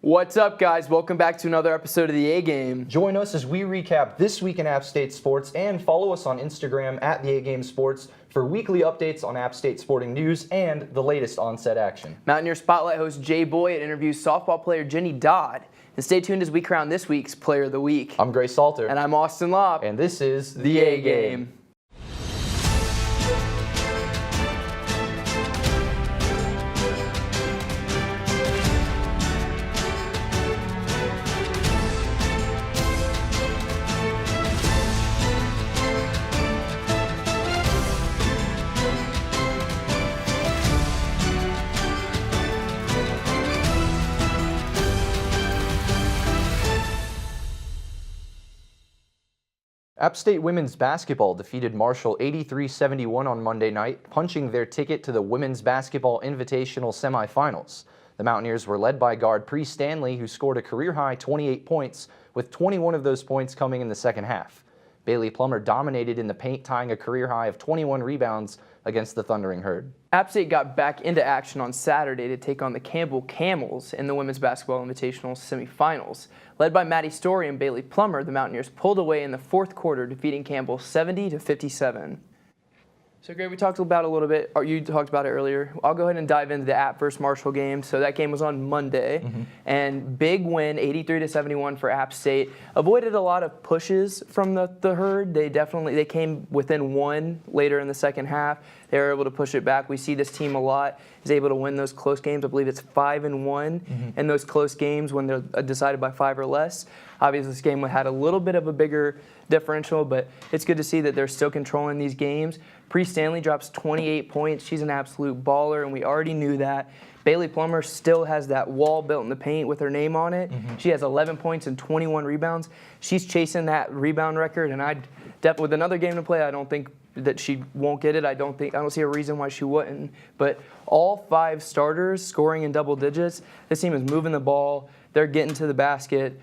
What's up, guys? Welcome back to another episode of the A-Game. Join us as we recap this week in App State sports and follow us on Instagram at the A-Game Sports for weekly updates on App State sporting news and the latest on-set action. Mountaineer Spotlight host Jay Boyd interviews softball player Jenny Dodd. And stay tuned as we crown this week's Player of the Week. I'm Gray Salter. And I'm Austin Lopp. And this is the A-Game. App State women's basketball defeated Marshall 83-71 on Monday night, punching their ticket to the Women's Basketball Invitational semifinals. The Mountaineers were led by guard Bree Stanley, who scored a career-high 28 points, with 21 of those points coming in the second half. Bailey Plummer dominated in the paint, tying a career-high of 21 rebounds against the Thundering Herd. App State got back into action on Saturday to take on the Campbell Camels in the Women's Basketball Invitational semifinals. Led by Maddie Story and Bailey Plummer, the Mountaineers pulled away in the fourth quarter, defeating Campbell 70-57. So, Gray, we talked about it a little bit, or you talked about it earlier. I'll go ahead and dive into the App versus Marshall game. So that game was on Monday, and big win, 83-71 for App State. Avoided a lot of pushes from the Herd. They came within one later in the second half. They were able to push it back. We see this team a lot is able to win those close games. I believe it's 5-1 in those close games when they're decided by 5 or less. Obviously, this game had a little bit of a bigger differential, but it's good to see that they're still controlling these games. Bree Stanley drops 28 points. She's an absolute baller, and we already knew that. Bailey Plummer still has that wall built in the paint with her name on it. She has 11 points and 21 rebounds. She's chasing that rebound record, and with another game to play, I don't think that she won't get it. I don't see a reason why she wouldn't. But all 5 starters scoring in double digits. This team is moving the ball. They're getting to the basket.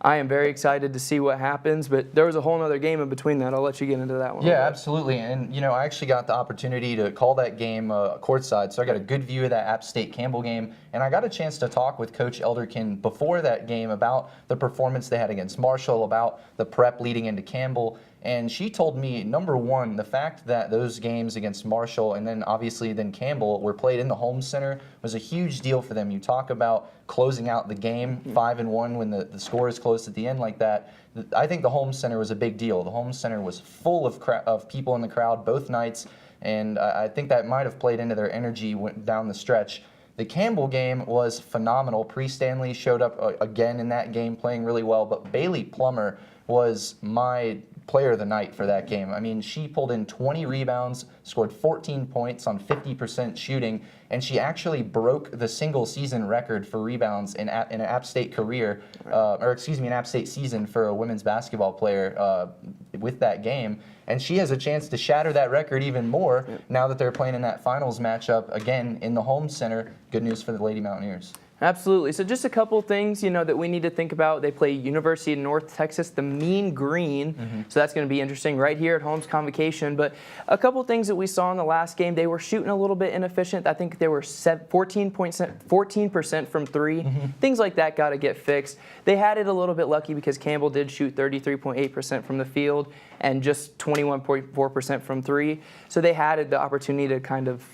I am very excited to see what happens, but there was a whole other game in between that. I'll let you get into that one. Yeah, absolutely. And, I actually got the opportunity to call that game courtside, so I got a good view of that App State Campbell game, and I got a chance to talk with Coach Elderkin before that game about the performance they had against Marshall, about the prep leading into Campbell. And she told me, number one, the fact that those games against Marshall and then obviously Campbell were played in the home center was a huge deal for them. You talk about closing out the game 5-1 when the score is close at the end like that. I think the home center was a big deal. The home center was full of people in the crowd both nights, and I think that might have played into their energy down the stretch. The Campbell game was phenomenal. Bree Stanley showed up again in that game playing really well, but Bailey Plummer was my player of the night for that game. I mean, she pulled in 20 rebounds, scored 14 points on 50% shooting, and she actually broke the single season record for rebounds in an App State career, an App State season for a women's basketball player with that game. And she has a chance to shatter that record even more now that they're playing in that finals matchup again in the home center. Good news for the Lady Mountaineers. Absolutely. So just a couple things, that we need to think about. They play University of North Texas, the Mean Green. So that's going to be interesting right here at Holmes Convocation. But a couple things that we saw in the last game, they were shooting a little bit inefficient. I think they were 14% from 3. Things like that got to get fixed. They had it a little bit lucky because Campbell did shoot 33.8% from the field and just 21.4% from 3. So they had the opportunity to kind of,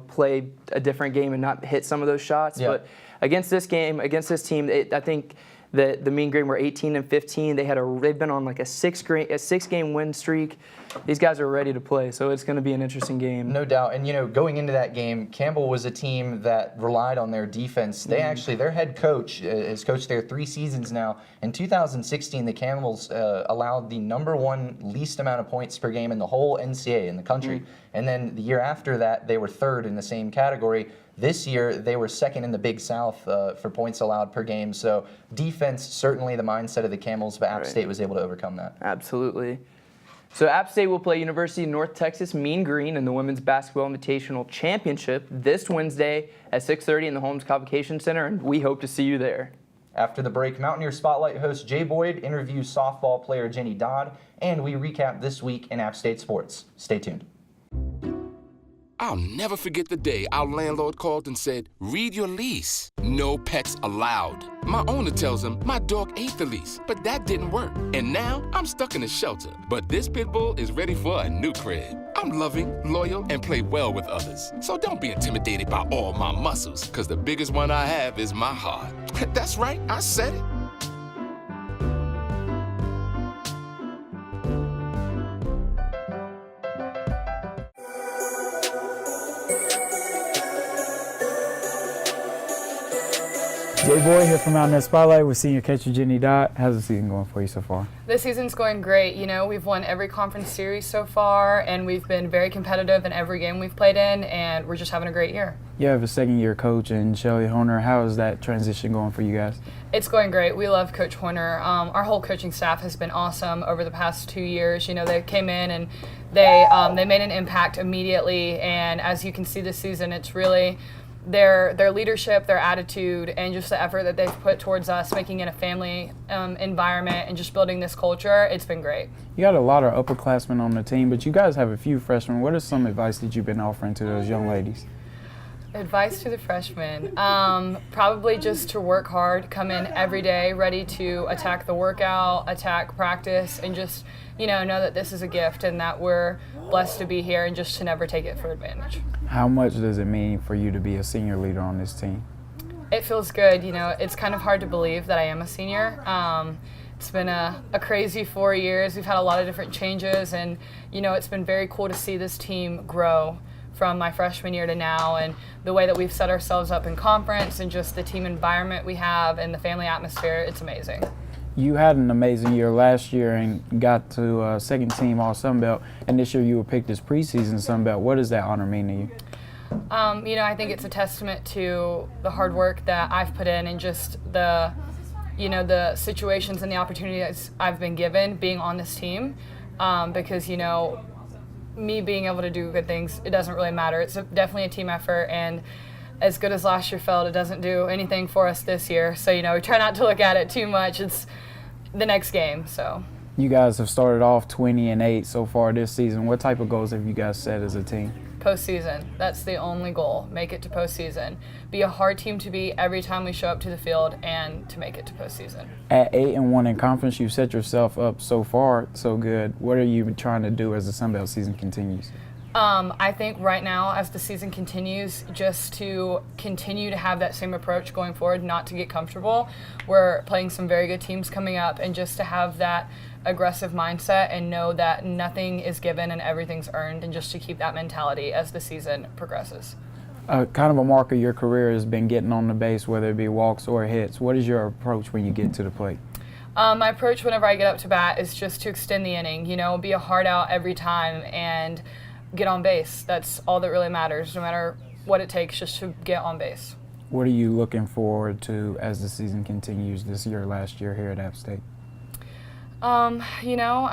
play a different game and not hit some of those shots. Yeah. But against this team, I think that the Mean Green were 18-15. They've been on like a 6-game win streak. These guys are ready to play, so it's going to be an interesting game. No doubt. And going into that game, Campbell was a team that relied on their defense. They their head coach has coached there 3 seasons now. In 2016, the Camels allowed the #1 least amount of points per game in the whole NCAA in the country. And then the year after that, they were 3rd in the same category. This year, they were 2nd in the Big South for points allowed per game. So defense, certainly the mindset of the Camels, but App State was able to overcome that. Absolutely. So App State will play University of North Texas Mean Green in the Women's Basketball Invitational Championship this Wednesday at 6:30 in the Holmes Convocation Center, and we hope to see you there. After the break, Mountaineer Spotlight host Jay Boyd interviews softball player Jenny Dodd, and we recap this week in App State sports. Stay tuned. I'll never forget the day our landlord called and said, "Read your lease. No pets allowed." My owner tells him my dog ate the lease, but that didn't work. And now I'm stuck in a shelter. But this pit bull is ready for a new crib. I'm loving, loyal, and play well with others. So don't be intimidated by all my muscles, because the biggest one I have is my heart. That's right, I said it. J-Boy here from Mountaineer Spotlight with senior catcher Jenny Dodd. How's the season going for you so far? This season's going great. You know, we've won every conference series so far, and we've been very competitive in every game we've played in, and we're just having a great year. You have a second-year coach in Shelly Horner. How is that transition going for you guys? It's going great. We love Coach Horner. Our whole coaching staff has been awesome over the past 2 years. You know, they came in and they made an impact immediately, and as you can see this season, it's really their leadership, their attitude, and just the effort that they've put towards us, making it a family environment and just building this culture. It's been great. You got a lot of upperclassmen on the team, but you guys have a few freshmen. What is some advice that you've been offering to those young ladies? Advice to the freshmen, probably just to work hard, come in every day ready to attack the workout, attack practice, and just, you know that this is a gift and that we're blessed to be here and just to never take it for advantage. How much does it mean for you to be a senior leader on this team? It feels good. You know, it's kind of hard to believe that I am a senior. It's been a crazy 4 years. We've had a lot of different changes, and, you know, it's been very cool to see this team grow from my freshman year to now, and the way that we've set ourselves up in conference and just the team environment we have and the family atmosphere. It's amazing. You had an amazing year last year and got to second team All Sun Belt, and this year you were picked as preseason Sun Belt. What does that honor mean to you? You know, I think it's a testament to the hard work that I've put in and just the situations and the opportunities I've been given being on this team, because, you know, me being able to do good things, it doesn't really matter. It's definitely a team effort, and as good as last year felt, it doesn't do anything for us this year. So, you know, we try not to look at it too much. It's the next game, so. You guys have started off 20-8 so far this season. What type of goals have you guys set as a team? Postseason. That's the only goal. Make it to postseason. Be a hard team to beat every time we show up to the field and to make it to postseason. At 8-1 in conference, you've set yourself up so far so good. What are you trying to do as the Sun Belt season continues? I think right now, as the season continues, just to continue to have that same approach going forward, not to get comfortable. We're playing some very good teams coming up, and just to have that aggressive mindset and know that nothing is given and everything's earned, and just to keep that mentality as the season progresses. Kind of a mark of your career has been getting on the base, whether it be walks or hits. What is your approach when you get to the plate? My approach whenever I get up to bat is just to extend the inning, you know, be a hard out every time and get on base. That's all that really matters, no matter what it takes, just to get on base. What are you looking forward to as the season continues this year, last year here at App State? You know,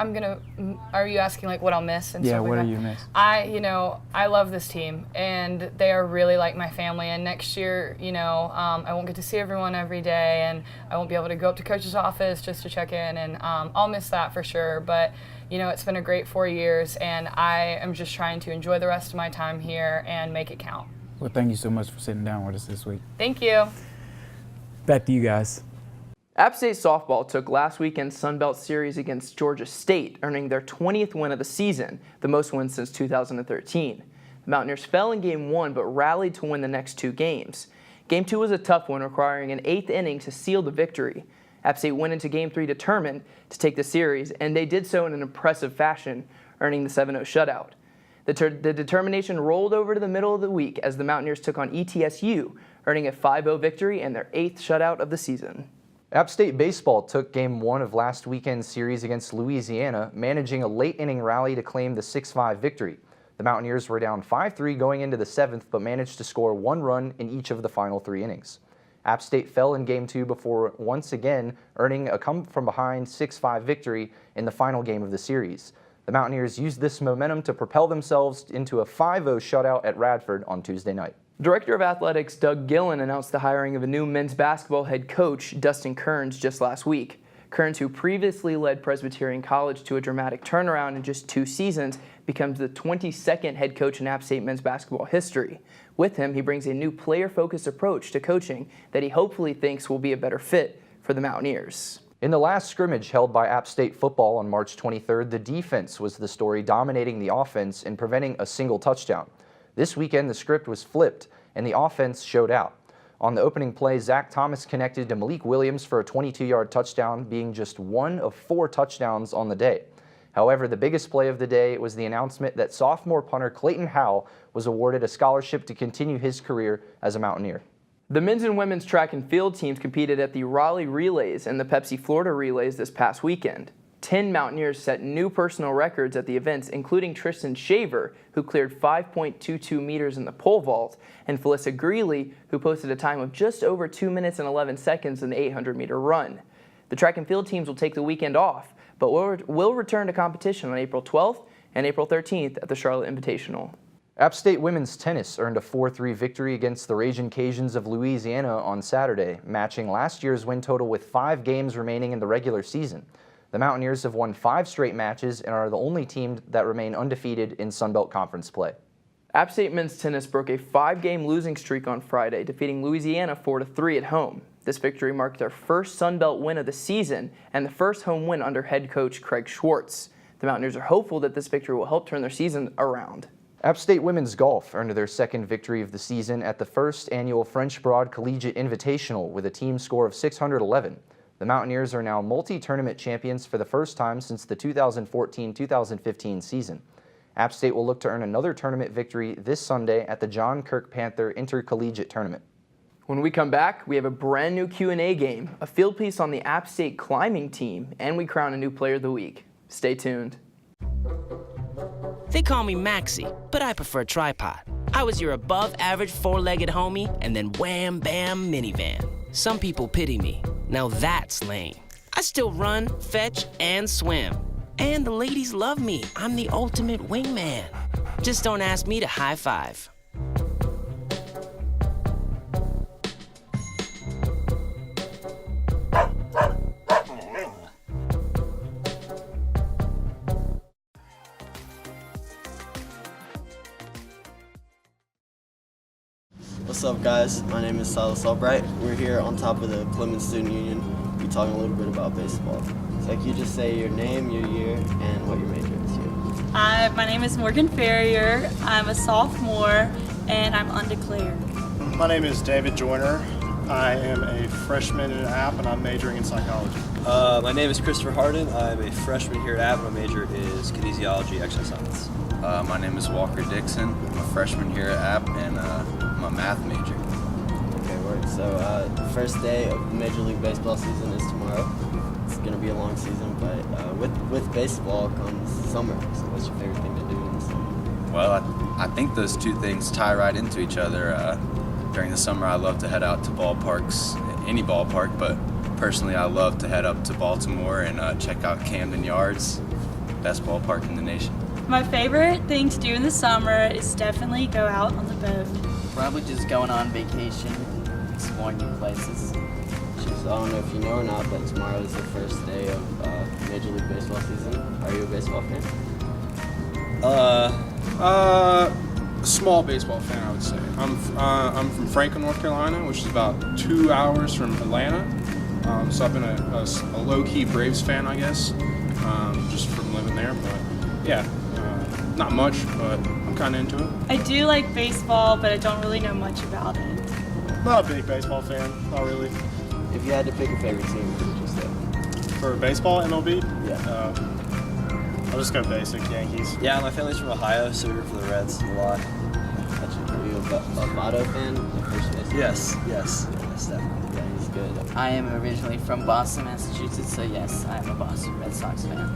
are you asking like what I'll miss and yeah, stuff like what that? do you miss? I love this team, and they are really like my family, and next year, you know, I won't get to see everyone every day, and I won't be able to go up to coach's office just to check in, and I'll miss that for sure, but you know, it's been a great 4 years, and I am just trying to enjoy the rest of my time here and make it count. Well, thank you so much for sitting down with us this week. Thank you. Back to you guys. App State softball took last weekend's Sun Belt Series against Georgia State, earning their 20th win of the season, the most wins since 2013. The Mountaineers fell in Game 1 but rallied to win the next 2 games. Game 2 was a tough one, requiring an 8th inning to seal the victory. App State went into Game 3 determined to take the series, and they did so in an impressive fashion, earning the 7-0 shutout. The determination rolled over to the middle of the week as the Mountaineers took on ETSU, earning a 5-0 victory and their 8th shutout of the season. App State baseball took Game 1 of last weekend's series against Louisiana, managing a late-inning rally to claim the 6-5 victory. The Mountaineers were down 5-3 going into the 7th, but managed to score 1 run in each of the final 3 innings. App State fell in Game 2 before once again earning a come-from-behind 6-5 victory in the final game of the series. The Mountaineers used this momentum to propel themselves into a 5-0 shutout at Radford on Tuesday night. Director of Athletics Doug Gillen announced the hiring of a new men's basketball head coach, Dustin Kearns, just last week. Kearns, who previously led Presbyterian College to a dramatic turnaround in just 2 seasons, becomes the 22nd head coach in App State men's basketball history. With him, he brings a new player-focused approach to coaching that he hopefully thinks will be a better fit for the Mountaineers. In the last scrimmage held by App State football on March 23rd, the defense was the story dominating the offense and preventing a single touchdown. This weekend, the script was flipped, and the offense showed out. On the opening play, Zach Thomas connected to Malik Williams for a 22-yard touchdown, being just one of 4 touchdowns on the day. However, the biggest play of the day was the announcement that sophomore punter Clayton Howell was awarded a scholarship to continue his career as a Mountaineer. The men's and women's track and field teams competed at the Raleigh Relays and the Pepsi Florida Relays this past weekend. 10 Mountaineers set new personal records at the events, including Tristan Shaver, who cleared 5.22 meters in the pole vault, and Felissa Greeley, who posted a time of just over 2 minutes and 11 seconds in the 800-meter run. The track and field teams will take the weekend off, but will return to competition on April 12th and April 13th at the Charlotte Invitational. App State women's tennis earned a 4-3 victory against the Ragin' Cajuns of Louisiana on Saturday, matching last year's win total with 5 games remaining in the regular season. The Mountaineers have won 5 straight matches and are the only team that remain undefeated in Sun Belt Conference play. App State men's tennis broke a 5-game losing streak on Friday, defeating Louisiana 4-3 at home. This victory marked their first Sun Belt win of the season and the first home win under head coach Craig Schwartz. The Mountaineers are hopeful that this victory will help turn their season around. App State women's golf earned their 2nd victory of the season at the first annual French Broad Collegiate Invitational with a team score of 611. The Mountaineers are now multi-tournament champions for the first time since the 2014-2015 season. App State will look to earn another tournament victory this Sunday at the John Kirk Panther Intercollegiate Tournament. When we come back, we have a brand new Q&A game, a field piece on the App State climbing team, and we crown a new player of the week. Stay tuned. They call me Maxie, but I prefer tripod. I was your above-average 4-legged homie, and then wham, bam, minivan. Some people pity me. Now that's lame. I still run, fetch, and swim. And the ladies love me. I'm the ultimate wingman. Just don't ask me to high five. What's up, guys? My name is Silas Albright. We're here on top of the Plymouth Student Union. We're talking a little bit about baseball. So can you just say your name, your year, and what your major is here? My name is Morgan Ferrier. I'm a sophomore, and I'm undeclared. My name is David Joyner. I am a freshman in App, and I'm majoring in psychology. My name is Christopher Harden. I'm a freshman here at App. My major is kinesiology, exercise science. My name is Walker Dixon. I'm a freshman here at App, and I'm a math major. Okay, word. So first day of the Major League Baseball season is tomorrow. It's going to be a long season, but with baseball comes summer. So what's your favorite thing to do in the summer? Well, I think those two things tie right into each other. During the summer, I love to head out to ballparks, any ballpark, but personally, I love to head up to Baltimore and check out Camden Yards, best ballpark in the nation. My favorite thing to do in the summer is definitely go out on the boat. Probably just going on vacation, exploring new places. I don't know if you know or not, but tomorrow is the first day of Major League Baseball season. Are you a baseball fan? A small baseball fan, I would say. I'm from Franklin, North Carolina, which is about 2 hours from Atlanta. So I've been a low-key Braves fan, I guess, just from living there. But yeah, not much, but I'm kind of into it. I do like baseball, but I don't really know much about it. Not a big baseball fan, not really. If you had to pick a favorite team, what would you say? For baseball, MLB? Yeah. I'll just go basic, Yankees. Yeah, my family's from Ohio, so we root for the Reds a lot. Are you a Votto fan? First base? Yes, definitely. Yeah, he's good. I am originally from Boston, Massachusetts, so yes, I am a Boston Red Sox fan.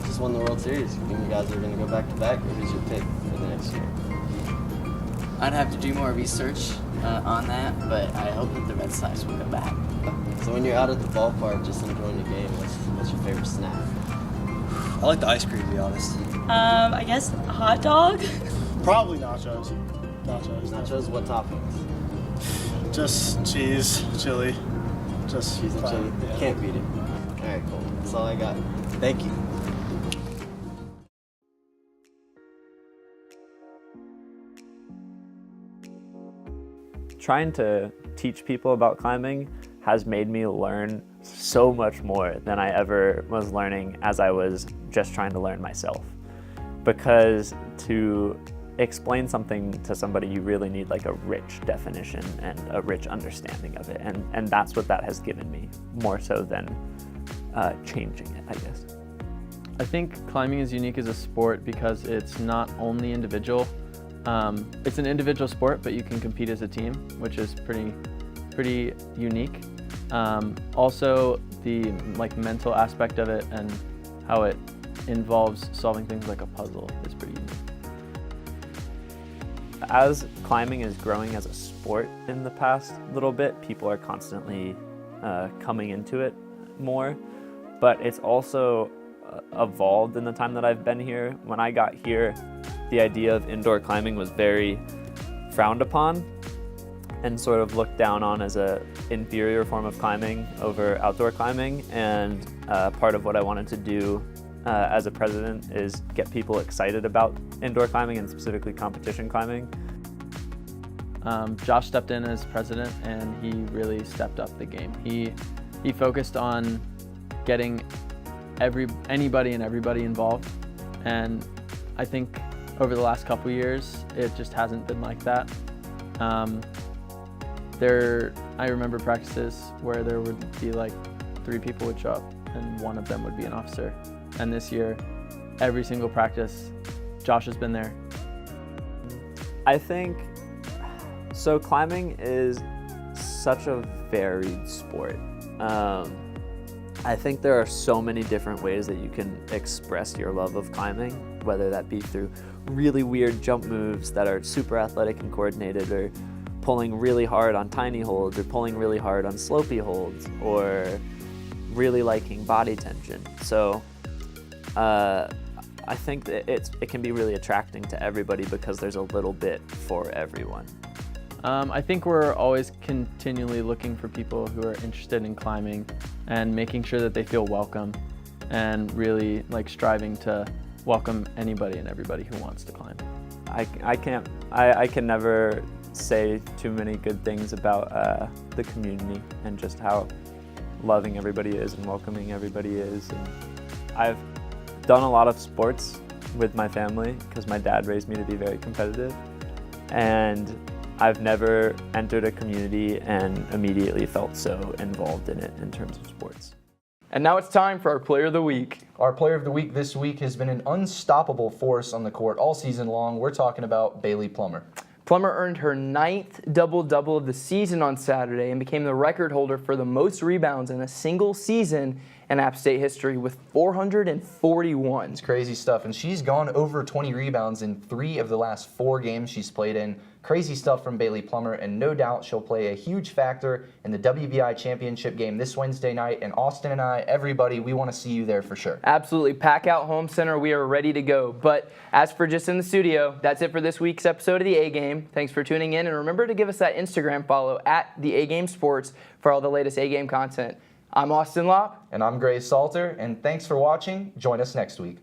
Just won the World Series. You think you guys are going to go back-to-back, or who's your pick for the next year? I'd have to do more research on that, but I hope that the Red Sox will go back. So when you're out at the ballpark just enjoying the game, what's your favorite snack? I like the ice cream, to be honest. I guess a hot dog. Probably nachos. Nachos, what toppings? Just cheese, chili. Just cheese and chili. Yeah. Can't beat it. All right, cool. That's all I got. Thank you. trying to teach people about climbing has made me learn so much more than I ever was learning as I was just trying to learn myself. Because to explain something to somebody, you really need like a rich definition and a rich understanding of it. And that's what that has given me, more so than changing it, I guess. I think climbing is unique as a sport because it's not only individual. It's an individual sport, but you can compete as a team, which is pretty unique. Also, the mental aspect of it and how it involves solving things like a puzzle is pretty unique. As climbing is growing as a sport in the past little bit, people are constantly coming into it more, but it's also evolved in the time that I've been here. When I got here, the idea of indoor climbing was very frowned upon and sort of looked down on as an inferior form of climbing over outdoor climbing. And part of what I wanted to do as a president is get people excited about indoor climbing and specifically competition climbing. Josh stepped in as president and he really stepped up the game. He focused on getting anybody and everybody involved, and I think over the last couple years it just hasn't been like that. I remember practices where there would be like 3 people would show up and one of them would be an officer. And this year, every single practice, Josh has been there. I think, so climbing is such a varied sport. I think there are so many different ways that you can express your love of climbing, whether that be through really weird jump moves that are super athletic and coordinated, or pulling really hard on tiny holds, or pulling really hard on slopey holds, or really liking body tension. So I think that it can be really attracting to everybody because there's a little bit for everyone. I think we're always continually looking for people who are interested in climbing and making sure that they feel welcome, and really striving to welcome anybody and everybody who wants to climb. I can never say too many good things about the community and just how loving everybody is and welcoming everybody is. And I've done a lot of sports with my family because my dad raised me to be very competitive, and I've never entered a community and immediately felt so involved in it in terms of sports. And now it's time for our Player of the Week. Our Player of the Week this week has been an unstoppable force on the court all season long. We're talking about Bailey Plummer. Plummer earned her 9th double-double of the season on Saturday and became the record holder for the most rebounds in a single season in App State history with 441. It's crazy stuff, and she's gone over 20 rebounds in 3 of the last 4 games she's played in. Crazy stuff from Bailey Plummer, and no doubt she'll play a huge factor in the WBI championship game this Wednesday night. And Austin and I, everybody, we want to see you there for sure. Absolutely. Pack out Home Center. We are ready to go. But as for just in the studio, that's it for this week's episode of The A-Game. Thanks for tuning in, and remember to give us that Instagram follow at The A-Game Sports for all the latest A-Game content. I'm Austin Lopp. And I'm Gray Salter, and thanks for watching. Join us next week.